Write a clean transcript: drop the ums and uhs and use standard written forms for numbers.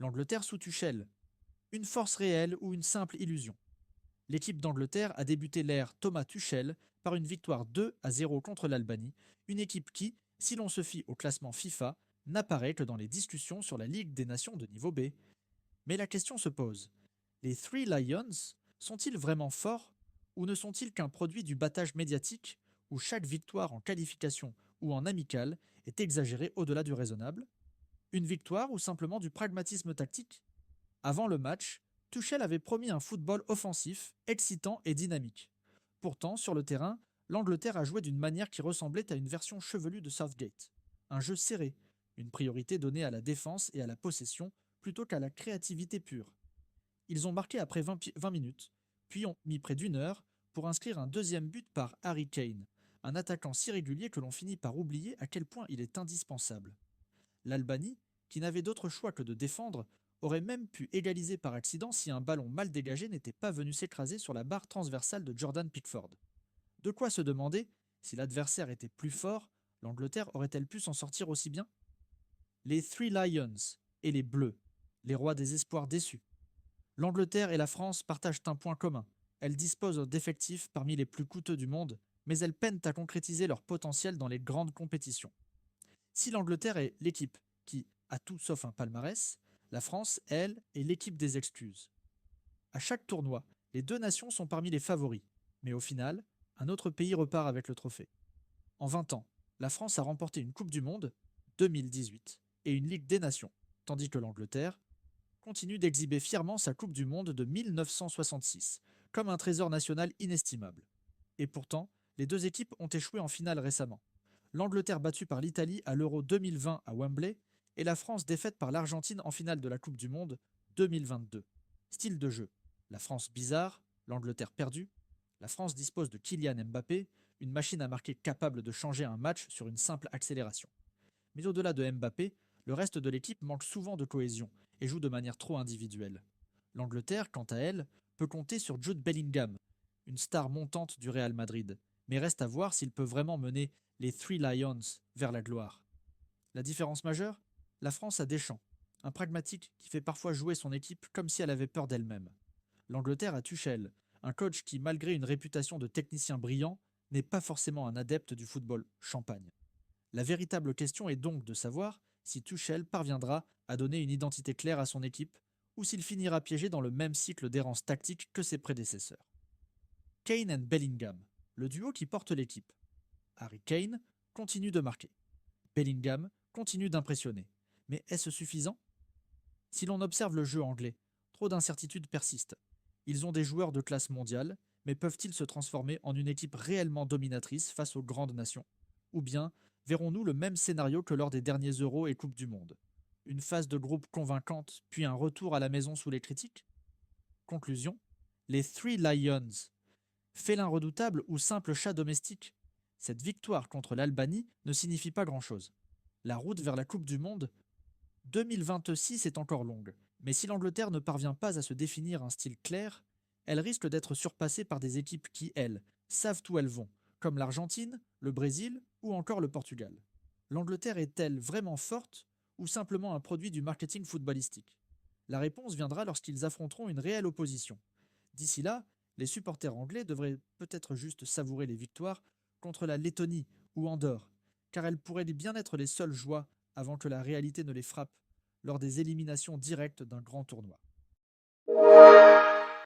L'Angleterre sous Tuchel, une force réelle ou une simple illusion? L'équipe d'Angleterre a débuté l'ère Thomas Tuchel par une victoire 2-0 contre l'Albanie, une équipe qui, si l'on se fie au classement FIFA, n'apparaît que dans les discussions sur la Ligue des Nations de niveau B. Mais la question se pose, les Three Lions sont-ils vraiment forts ou ne sont-ils qu'un produit du battage médiatique où chaque victoire en qualification ou en amical est exagérée au-delà du raisonnable? Une victoire ou simplement du pragmatisme tactique? Avant le match, Tuchel avait promis un football offensif, excitant et dynamique. Pourtant, sur le terrain, l'Angleterre a joué d'une manière qui ressemblait à une version chevelue de Southgate. Un jeu serré, une priorité donnée à la défense et à la possession plutôt qu'à la créativité pure. Ils ont marqué après 20 minutes, puis ont mis près d'une heure pour inscrire un deuxième but par Harry Kane, un attaquant si régulier que l'on finit par oublier à quel point il est indispensable. L'Albanie, qui n'avait d'autre choix que de défendre, aurait même pu égaliser par accident si un ballon mal dégagé n'était pas venu s'écraser sur la barre transversale de Jordan Pickford. De quoi se demander, si l'adversaire était plus fort, l'Angleterre aurait-elle pu s'en sortir aussi bien? Les Three Lions et les Bleus, les rois des espoirs déçus. L'Angleterre et la France partagent un point commun. Elles disposent d'effectifs parmi les plus coûteux du monde, mais elles peinent à concrétiser leur potentiel dans les grandes compétitions. Si l'Angleterre est l'équipe qui a tout sauf un palmarès, la France, elle, est l'équipe des excuses. À chaque tournoi, les deux nations sont parmi les favoris, mais au final, un autre pays repart avec le trophée. En 20 ans, la France a remporté une Coupe du Monde, 2018, et une Ligue des Nations, tandis que l'Angleterre continue d'exhiber fièrement sa Coupe du Monde de 1966, comme un trésor national inestimable. Et pourtant, les deux équipes ont échoué en finale récemment. L'Angleterre battue par l'Italie à l'Euro 2020 à Wembley et la France défaite par l'Argentine en finale de la Coupe du Monde 2022. Style de jeu. La France bizarre, l'Angleterre perdue. La France dispose de Kylian Mbappé, une machine à marquer capable de changer un match sur une simple accélération. Mais au-delà de Mbappé, le reste de l'équipe manque souvent de cohésion et joue de manière trop individuelle. L'Angleterre, quant à elle, peut compter sur Jude Bellingham, une star montante du Real Madrid, mais reste à voir s'il peut vraiment mener les Three Lions vers la gloire. La différence majeure? La France a Deschamps, un pragmatique qui fait parfois jouer son équipe comme si elle avait peur d'elle-même. L'Angleterre a Tuchel, un coach qui, malgré une réputation de technicien brillant, n'est pas forcément un adepte du football champagne. La véritable question est donc de savoir si Tuchel parviendra à donner une identité claire à son équipe ou s'il finira piégé dans le même cycle d'errance tactique que ses prédécesseurs. Kane and Bellingham, le duo qui porte l'équipe. Harry Kane continue de marquer. Bellingham continue d'impressionner. Mais est-ce suffisant? Si l'on observe le jeu anglais, trop d'incertitudes persistent. Ils ont des joueurs de classe mondiale, mais peuvent-ils se transformer en une équipe réellement dominatrice face aux grandes nations? Ou bien verrons-nous le même scénario que lors des derniers Euros et Coupes du Monde? Une phase de groupe convaincante, puis un retour à la maison sous les critiques? Conclusion, les Three Lions, félin redoutable ou simple chat domestique? Cette victoire contre l'Albanie ne signifie pas grand-chose. La route vers la Coupe du Monde 2026 est encore longue, mais si l'Angleterre ne parvient pas à se définir un style clair, elle risque d'être surpassée par des équipes qui, elles, savent où elles vont, comme l'Argentine, le Brésil ou encore le Portugal. L'Angleterre est-elle vraiment forte ou simplement un produit du marketing footballistique? La réponse viendra lorsqu'ils affronteront une réelle opposition. D'ici là, les supporters anglais devraient peut-être juste savourer les victoires contre la Lettonie ou Andorre, car elles pourraient bien être les seules joies avant que la réalité ne les frappe lors des éliminations directes d'un grand tournoi.